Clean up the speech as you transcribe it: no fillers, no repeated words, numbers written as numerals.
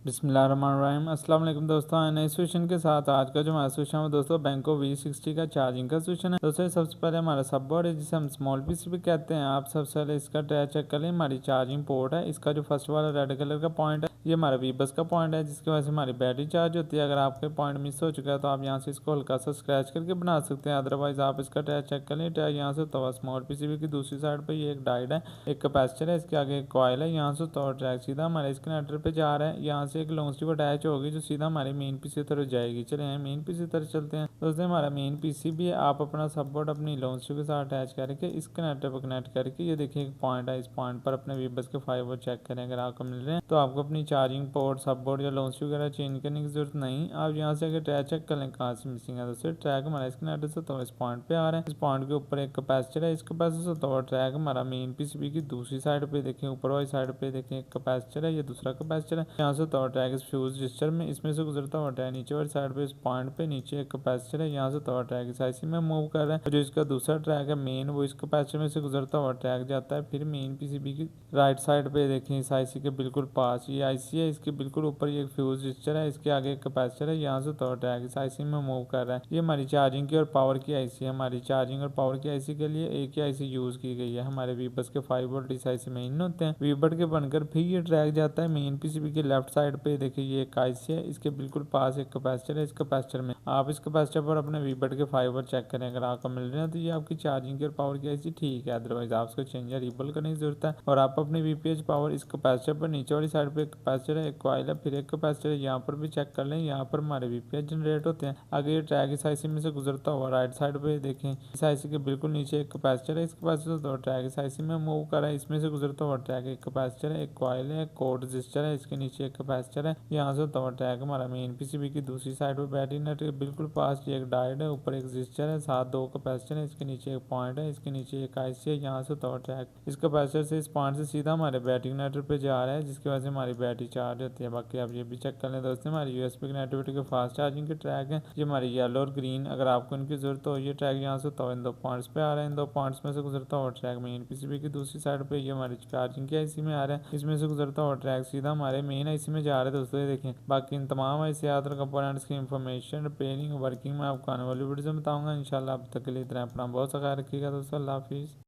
बिस्मिल्लाहिर्रहमानिर्रहीम। अस्सलाम वालेकुम दोस्तों, नए क्वेश्चन के साथ आज का जो हमारा क्वेश्चन है दोस्तों बैंको V60 का चार्जिंग का क्वेश्चन है। दोस्तों सबसे पहले हमारा सब बोर्ड है जिसे हम स्मॉल पीसी भी कहते हैं। आप सबसे पहले इसका ट्रैक चेक कर लें। हमारी चार्जिंग पोर्ट है, इसका जो फर्स्ट वाला रेड कलर का पॉइंट है ये हमारा वी बस का पॉइंट है, जिसकी वजह से हमारी बैटरी चार्ज होती है। अगर आपके पॉइंट मिस हो चुका है तो आप यहाँ से इसको हल्का सा स्क्रैच करके बना सकते हैं, अदरवाइज आप इसका ट्रैक चेक कर लें। ट्रैक यहाँ से तो स्मॉल पीसीबी की दूसरी साइड पर ये एक डायोड है, एक कैपेसिटर है, इसके आगे एक कॉइल है। यहाँ से तो ट्रैक सीधा हमारे इस कनेक्टर पे जा रहा है। यहाँ से एक लॉन्ग स्ट्रिप अटैच होगी जो सीधा हमारे मेन पीसी की तरफ जाएगी। चले हैं मेन पीसी की तरफ चलते हैं। दोस्तों हमारा मेन पीसी भी है, आप अपना सब बोर्ड अपनी लॉन्ग स्ट्रिप के साथ अटैच करके इस कनेक्टर पर कनेक्ट करके ये देखिए एक पॉइंट है, इस पॉइंट पर अपने वीबस के फाइबर चेक करें। अगर आपको मिल रहे हैं तो आपको अपनी चार्जिंग पोर्ट सब बोर्ड या लॉन्ग स्ट्रिप वगैरह चेंज करने की जरूरत नहीं। आप यहाँ से अगर ट्रैक चेक कर लें कहाँ से मिसिंग है। दोस्तों ट्रैक हमारा इस कनेक्टर से तो इस पॉइंट पे आ रहा है, इस पॉइंट के ऊपर एक कैपेसिटर है, इस कैपेसिटर से तो ट्रैक हमारा मेन पीसीबी की दूसरी साइड पे देखें, ऊपर वाली साइड पे देखें एक कैपेसिटर है, ये दूसरा कैपेसिटर है। यहाँ से तो ट्रैक इस फ्यूज रजिस्टर में इसमें से गुजरता हुआ ट्रैक नीचे वाली साइड पे इस पॉइंट पे नीचे एक कैपेसिटर है, यहाँ से तो ट्रैक इस आईसी में मूव कर रहा है। जो इसका दूसरा ट्रैक है मेन, वो इस कैपेसिटर में से गुजरता हुआ ट्रैक जाता है। फिर मेन पीसीबी की राइट साइड पे देखें इस आईसी के बिल्कुल पास ये आईसी है, इसके बिल्कुल ऊपर ये एक फ्यूज रजिस्टर है, इसके आगे एक कैपेसिटर है, यहाँ से तो ट्रैक इस आईसी में मूव कर रहा है। ये हमारी चार्जिंग की और पावर की आईसी है। हमारी चार्जिंग और पावर की आईसी के लिए एक ही आईसी यूज की गई है। हमारे वीबस के 5 वोल्ट इस आईसी में इन होते हैं। वीबट के बनकर फिर ये ट्रैक जाता है मेन पीसीबी के लेफ्ट साइड पे। देखिए ये एक आईसी है, इसके बिल्कुल पास एक कैपेसिटर है। इस कैपेसिटर में आप इस कैपेसिटर पर अपने वीबट के फाइबर चेक करें, अगर आपको मिल रहे हैं तो ये आपकी चार्जिंग की और पावर की आईसी ठीक है, अदरवाइज आप उसको चेंज या रीबल करने की जरूरत है। और आप अपनी वीपीएच पावर इस कैपेसिटर पर नीचे वाली साइड पे एक कैपेसिटर है, एक कॉइल है, फिर एक कैपेसिटर है, यहाँ पर भी चेक कर लें। यहाँ पर हमारे वीपीएच जनरेट होते हैं। आगे ये ट्रैक इस आईसी में से गुजरता हुआ राइट साइड पे देखें, इस आईसी के बिल्कुल नीचे एक कैपेसिटर है, इस कैपेसिटर तो ट्रैक इस आईसी में मूव कर रहा है। इसमें से गुजरता हुआ ट्रैक एक कैपेसिटर है, एक कॉइल है, एक कोड रजिस्टर है, इसके नीचे एक कैपेसिटर है। यहाँ से तो ट्रैक हमारा मेन पीसीबी की दूसरी साइड पर बैटरी नेट के बिल्कुल पास ये एक डायोड है, ऊपर एक रजिस्टर है, साथ दो कैपेसिटर है, इसके नीचे एक पॉइंट है, इसके नीचे एक आईसी है। यहाँ से तो ट्रैक इस कैपेसिटर से इस पॉइंट से सीधा हमारे बैटरी नेटवर्क पे जा रहा है, जिसकी वजह से हमारी बैटरी चार्ज होती है। बाकी आप ये भी चेक कर लें दोस्तों, हमारी यूएसबी कनेक्टिविटी के फास्ट चार्जिंग के ट्रैक हैं, ये हमारी येलो और ग्रीन। अगर आपको इनकी जरूरत हो ये ट्रैक यहाँ से तो इन दो पॉइंट्स पे आ रहे हैं, इन दो पॉइंट्स में से गुजरता हुआ ट्रैक मेन पीसीबी की दूसरी साइड पे ये हमारी चार्जिंग की आईसी में आ रहा है। इसमें से गुजरता हुआ ट्रैक सीधा हमारे मेन आईसी में जा रहा है। दोस्तों ये देखें, बाकी इन तमाम आईसीआत और कंपोनेंट्स की इंफॉर्मेशन रिपेयरिंग वर्किंग में आपको आने वाली वीडियो में बताऊंगा इंशाल्लाह। अब तक के लिए इतना, अपना बहुत सा ख्याल रखिएगा दोस्तों, अल्लाह हाफिज़।